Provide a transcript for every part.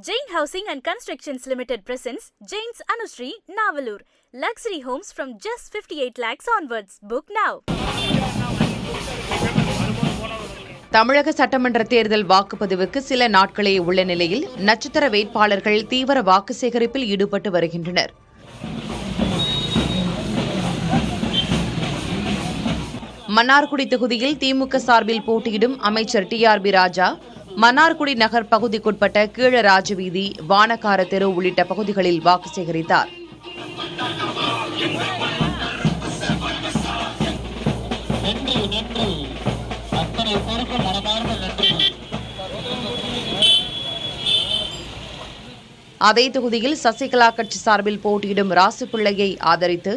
Jain Housing and Constructions Limited presents Jain's Anushree, Navalur. Luxury homes from just 58 lakhs onwards. Book now. தமிழக சட்டமன்ற தேர்தல் வாக்குப்பதிவுக்கு சில நாட்களே உள்ள நிலையில் நட்சத்திர வேட்பாளர்கள் தீவிர வாக்கு சேகரிப்பில் ஈடுபட்டு வருகின்றனர். மன்னார்குடி தொகுதியில் திமுக சார்பில் போட்டியிடும் அமைச்சர் TRB ராஜா மன்னார்குடி நகர் பகுதிக்குட்பட்ட கீழராஜவீதி, வானக்கார தெரு உள்ளிட்ட பகுதிகளில் வாக்கு சேகரித்தார். அதே தொகுதியில் சசிகலா கட்சி சார்பில் போட்டியிடும் ராசுப்பிள்ளையை ஆதரித்து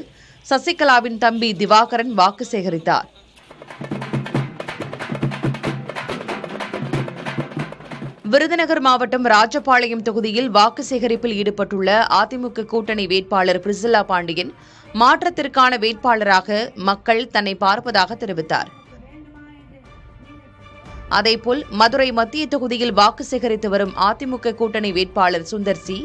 சசிகலாவின் தம்பி திவாகரன் வாக்கு சேகரித்தார். விருதுநகர் மாவட்டம் ராஜபாளையம் தொகுதியில் வாக்கு சேகரிப்பில் ஈடுபட்டுள்ள அதிமுக கூட்டணி வேட்பாளர் பிரிசில்லா பாண்டியன் மாற்றத்திற்கான வேட்பாளராக மக்கள் தன்னை பார்ப்பதாக தெரிவித்தார். அதேபோல் மதுரை மத்திய தொகுதியில் வாக்கு சேகரித்து வரும் அதிமுக கூட்டணி வேட்பாளர் சுந்தர் சி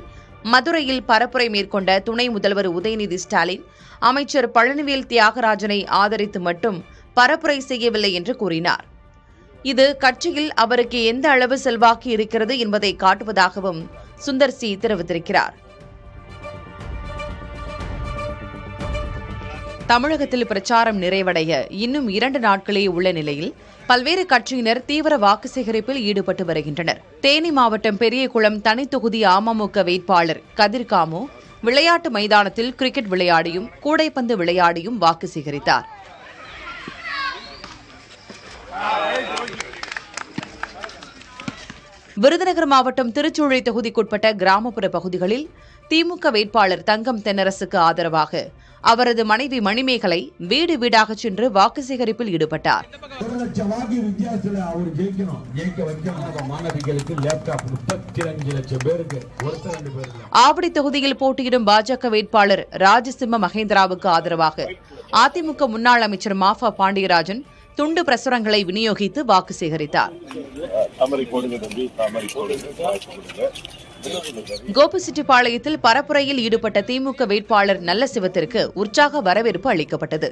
மதுரையில் பரப்புரை மேற்கொண்ட துணை முதல்வர் உதயநிதி ஸ்டாலின் அமைச்சர் பழனிவேல் தியாகராஜனை ஆதரித்து மட்டும் பரப்புரை செய்யவில்லை என்று கூறினார். இது கட்சியில் அவருக்கு எந்த அளவு செல்வாக்கு இருக்கிறது என்பதை காட்டுவதாகவும் சுந்தர் சி தெரிவித்திருக்கிறார். தமிழகத்தில் பிரச்சாரம் நிறைவடைய இன்னும் 2 நாட்களே உள்ள நிலையில் பல்வேறு கட்சியினர் தீவிர வாக்கு சேகரிப்பில் ஈடுபட்டு வருகின்றனர். தேனி மாவட்டம் பெரியகுளம் தனித்தொகுதி அமமுக வேட்பாளர் கதிர்காமு விளையாட்டு மைதானத்தில் கிரிக்கெட் விளையாடியும் கூடைப்பந்து விளையாடியும் வாக்கு சேகரித்தார். விருதுநகர் மாவட்டம் திருச்சூழை தொகுதிக்குட்பட்ட கிராமப்புற பகுதிகளில் திமுக வேட்பாளர் தங்கம் தென்னரசுக்கு ஆதரவாக அவரது மனைவி மணிமேகலை வீடு வீடாக சென்று வாக்கு சேகரிப்பில் ஈடுபட்டார். ஆவடி தொகுதியில் போட்டியிடும் பாஜக வேட்பாளர் ராஜசிம்ம மகேந்திராவுக்கு ஆதரவாக அதிமுக முன்னாள் அமைச்சர் மாஃபா பாண்டியராஜன் துண்டு பிரசுரங்களை விநியோகித்து வாக்கு சேகரித்தார். கோபிச்செட்டிப்பாளையத்தில் பரப்புரையில் ஈடுபட்ட திமுக வேட்பாளர் நல்ல சிவத்திற்கு உற்சாக வரவேற்பு அளிக்கப்பட்டது.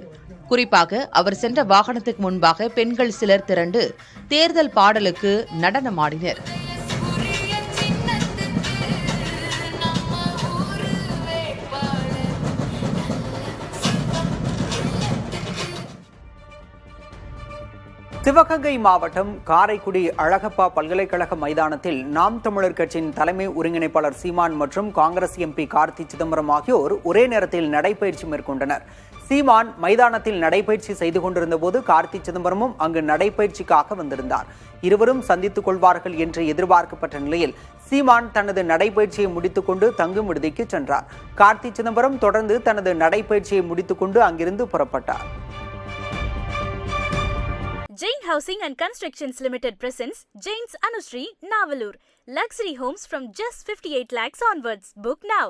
குறிப்பாக அவர் சென்ற வாகனத்துக்கு முன்பாக பெண்கள் சிலர் திரண்டு தேர்தல் பாடலுக்கு நடனமாடினர். சிவகங்கை மாவட்டம் காரைக்குடி அழகப்பா பல்கலைக்கழக மைதானத்தில் நாம் தமிழர் கட்சியின் தலைமை ஒருங்கிணைப்பாளர் சீமான் மற்றும் காங்கிரஸ் MP கார்த்தி சிதம்பரம் ஆகியோர் ஒரே நேரத்தில் நடைபயிற்சி மேற்கொண்டனர். சீமான் மைதானத்தில் நடைபயிற்சி செய்து கொண்டிருந்த போது கார்த்தி சிதம்பரமும் அங்கு நடைபயிற்சிக்காக வந்திருந்தார். இருவரும் சந்தித்துக் கொள்வார்கள் என்று எதிர்பார்க்கப்பட்ட நிலையில் சீமான் தனது நடைபயிற்சியை முடித்துக்கொண்டு தங்கும் விடுதிக்கு சென்றார். கார்த்தி சிதம்பரம் தொடர்ந்து தனது நடைபயிற்சியை முடித்துக்கொண்டு அங்கிருந்து புறப்பட்டார். Jain Housing and Constructions Limited presents Jain's Anushree, Navalur. Luxury homes from just 58 lakhs onwards. Book now.